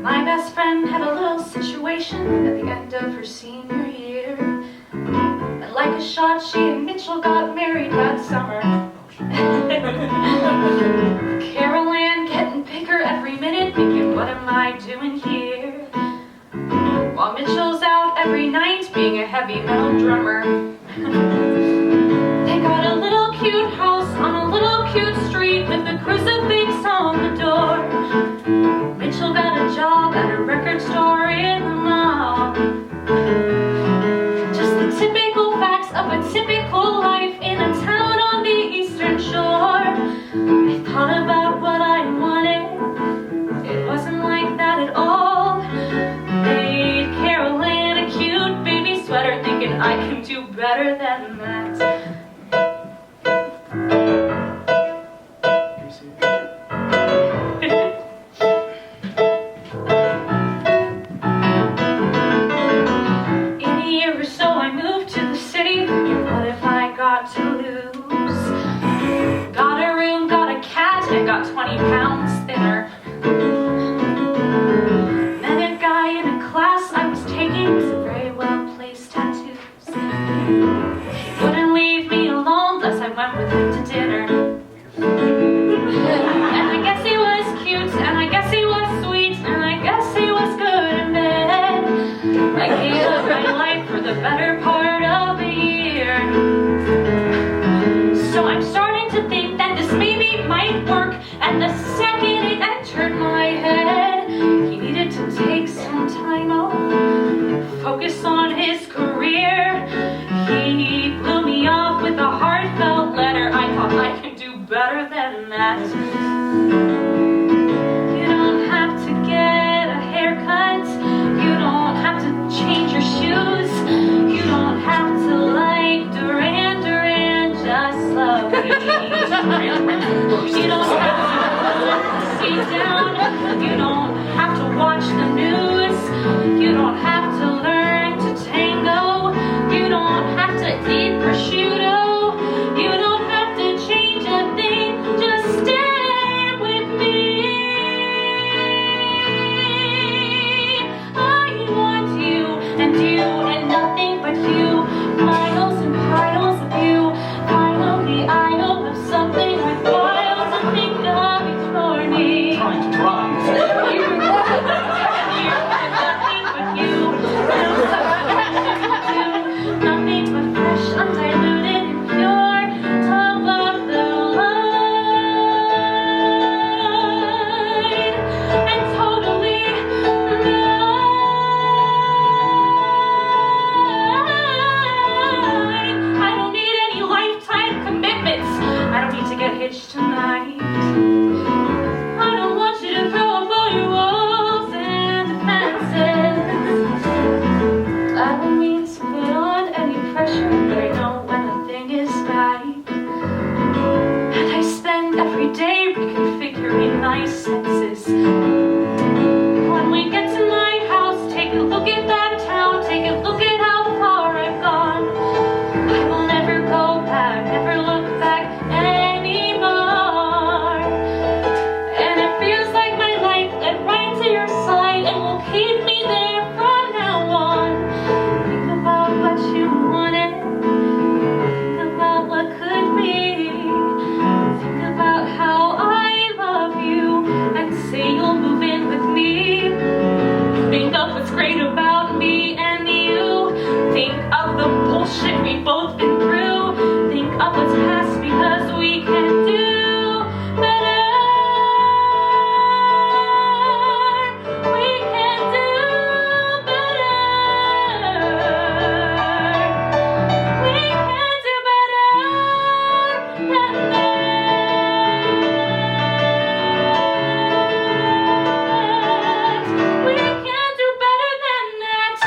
My best friend had a little Like a shot, she and Mitchell got married that summer. Carol Ann getting bigger every minute, thinking, what am I doing here? While Mitchell's out every night being a heavy metal drummer. They got a little cute house on a little cute street with a crucifix on the door. Mitchell got a job at a record store in the mall. Just the typical facts of a typical life in a town on the eastern shore. I thought about what I wanted. It wasn't like that at all. Made Carol Ann a cute baby sweater, thinking I can do better than that. In a year or so I moved to the city, thinking, what if I got to lose? Got a room, got a cat, and got 20 pounds thinner. Met a guy in a class I was taking with some very well-placed tattoos. He wouldn't leave me alone unless I went with him to dinner. And I guess he was cute, and I guess he was sweet, and I guess he was good in bed. I gave up my life for the better part of a year. So I'm starting to think that this maybe might work, and the second it entered my head, he needed to take some time off, focus on his career. He blew me off with a heartfelt letter. I thought I can do better than that. You don't have to get a haircut. You don't have to change your shoes. You don't have to like Duran Duran, just love me. You don't have to sit down. You don't have to watch the news. You don't have to learn to tango. You don't have to eat prosciutto. You don't have to change a thing. Just stay with me. I want you and nothing but you. Miles and piles of you. Follow the aisle of something with wiles and think of eternity. Trying to drive. You and nothing but you. Nothing but fresh, undiluted, and pure. Top of the line. And totally mine. I don't need any lifetime commitments. I don't need to get hitched tonight. I don't want you to throw up all your walls and defenses. I don't mean to put on any pressure, but I know when a thing is right. And I spend every day reconfiguring my senses. When we get to my house, take a look at that town, take a look at how far I've gone. I will never go back, never look back anymore. And it feels like my life led right to your side and will keep me there from now on. Think about what you wanted. Think about what could be. Think about how I love you and say you'll move in with me. Think of what's great about me and you. Think of the bullshit we've both been through. Think of what's past because we can do better. We can do better. We can do better than that. We can do better than that.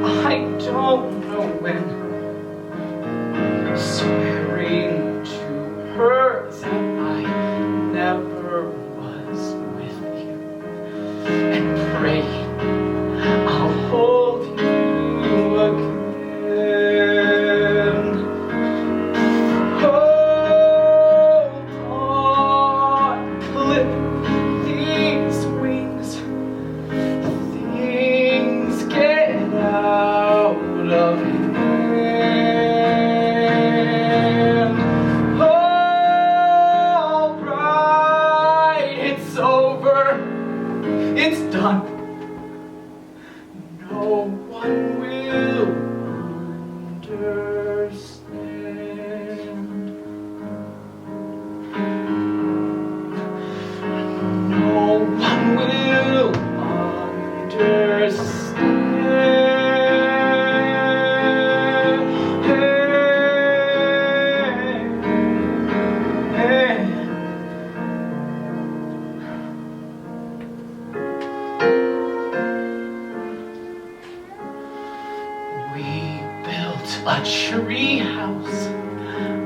I don't know when, swearing to her that I never was with you, and praying I'll hold you again. Hold on, clip these wings. Things get out of hand. All right, it's over. It's done. No one will understand. No one will understand. We built a tree house.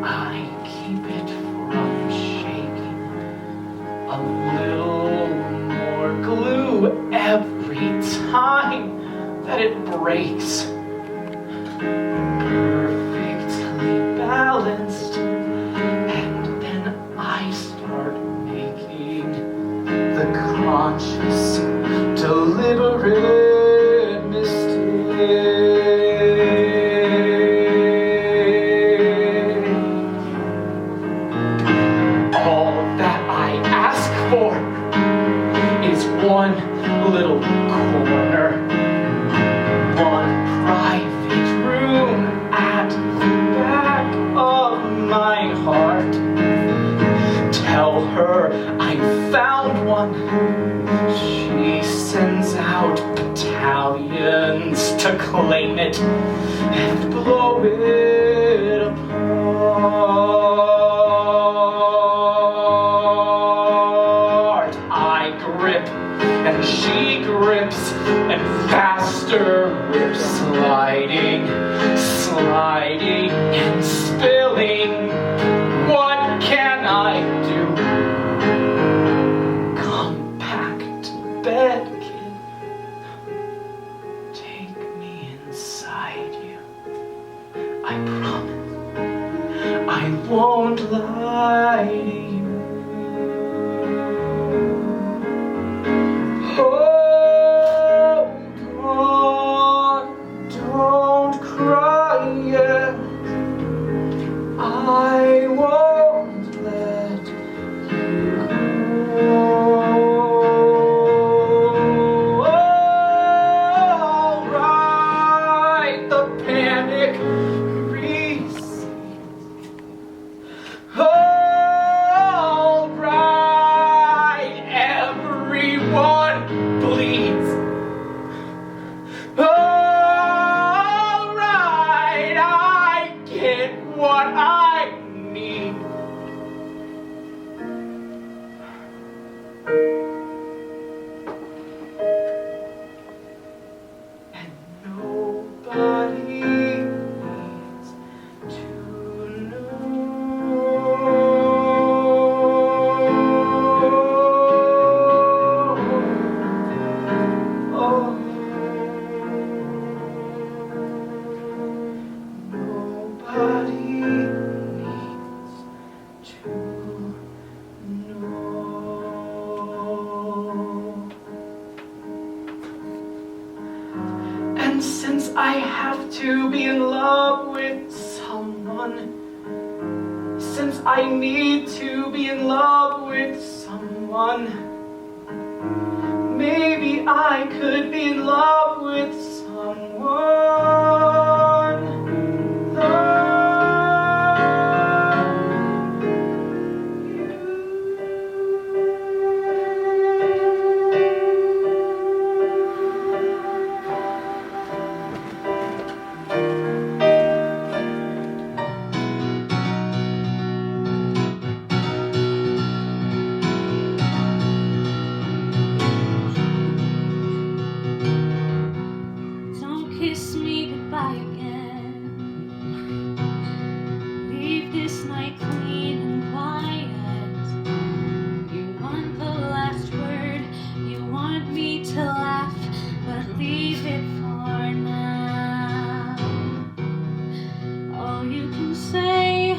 I keep it from shaking. A little more glue every time that it breaks. Perfectly balanced. And then I start making the conscious, deliberate mistake. All that I ask for is one little corner, one private room at the back of my heart. Tell her I found one. She sends out battalions to claim it and blow it apart. I grip and she grips, and faster we're sliding, sliding and spilling. What can I do? Come back to bed, kid. Take me inside you. I promise I won't lie to you. Hold on, don't cry yet. I won't let you go. All right, the panic recedes. All right, everyone bleeds. All right, I get what I need. And nobody needs to know. Oh. Nobody needs to know. And since I have to be in love with someone, since I need to be in love with someone, maybe I could be in love with someone. kiss me goodbye again. Leave this night clean and quiet. You want the last word, you want me to laugh, but leave it for now. All you can say,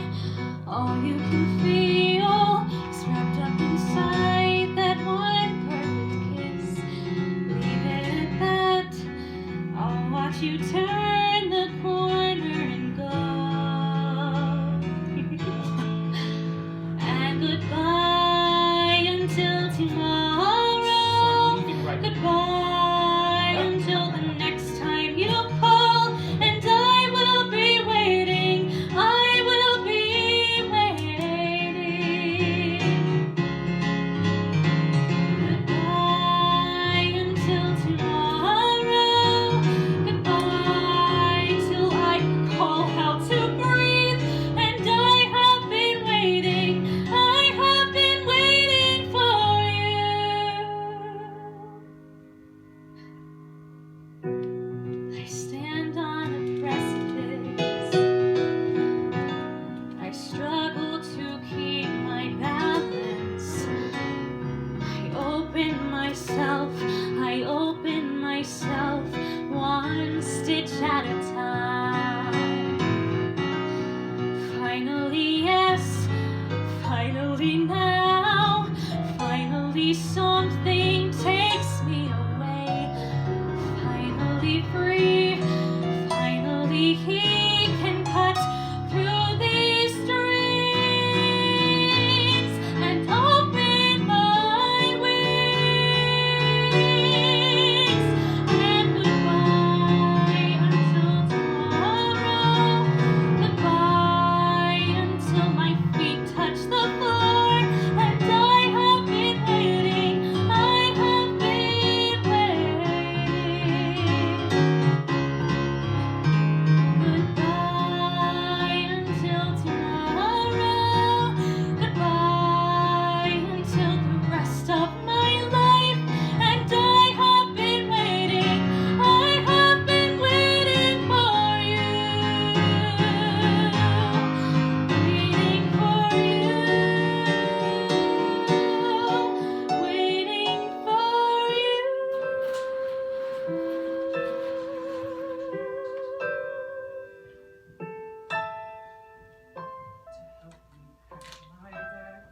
all you can feel is wrapped up inside that one perfect kiss. Leave it at that. I'll watch you turn the corner and go. And goodbye until tomorrow. Goodbye until the next time you call, and I will be waiting. I will be waiting. Goodbye until tomorrow. Goodbye till I call how to breathe. And I have been waiting. I have been waiting for you. I stand on a precipice. I struggle to keep my balance. I open myself one stitch at a time. Finally, yes, finally now, finally something takes me away. Finally free, finally he can cut through these strings and open my wings. And goodbye until tomorrow. Goodbye until my feet touch the floor. And I have been waiting. I have been waiting. Goodbye until tomorrow. Goodbye until the rest of my life. And I have been waiting. I have been waiting for you. Waiting for you. Waiting for you. My bag.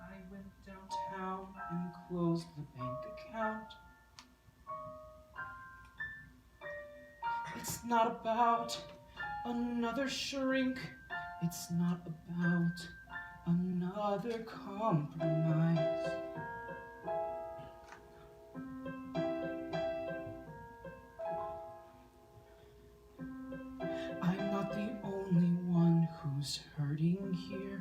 I went downtown and closed the bank account. It's not about another shrink. It's not about another compromise. I'm not the only one who's hurting here.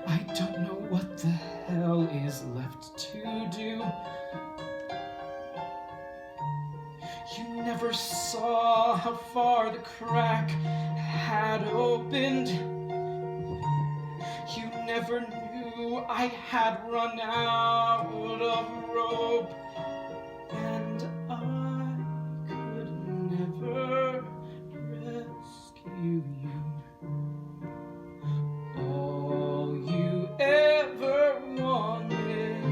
I don't know what the hell is left to do. You never saw how far the crack had opened. You never knew I had run out of rope. And I could never rescue you. All you ever wanted,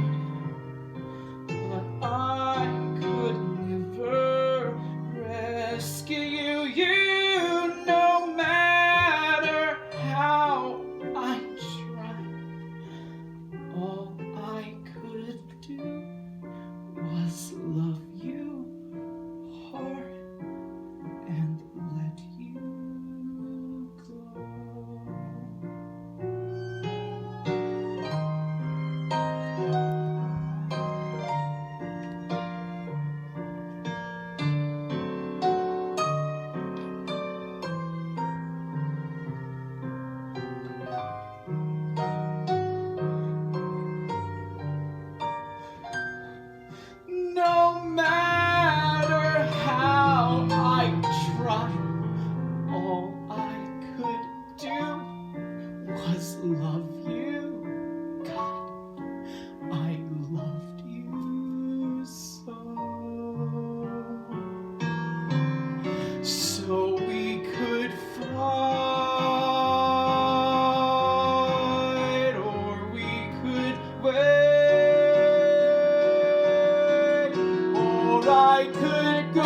but I could never rescue you. You, no matter how I tried, all I could do was love you hard I could go.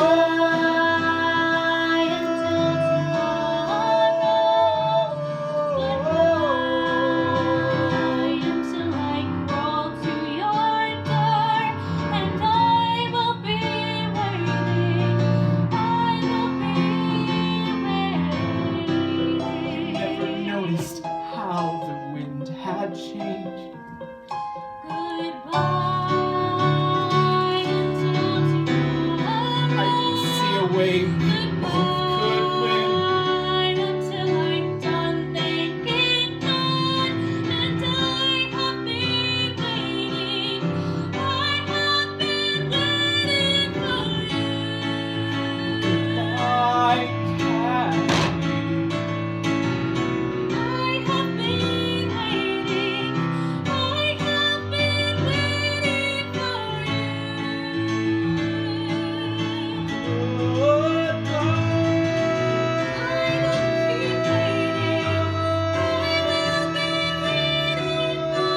Changed. Goodbye until tomorrow. I can see a way we both could win. Goodbye until I'm done thinking God, and I have been waiting. I have been waiting for you. Goodbye, Cat. I have been waiting. I have been waiting for you. I will keep waiting. I will be waiting for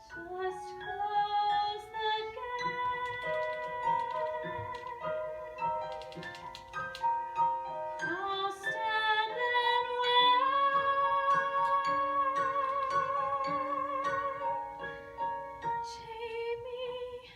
Just close the gate. I'll stand and wait. Jamie,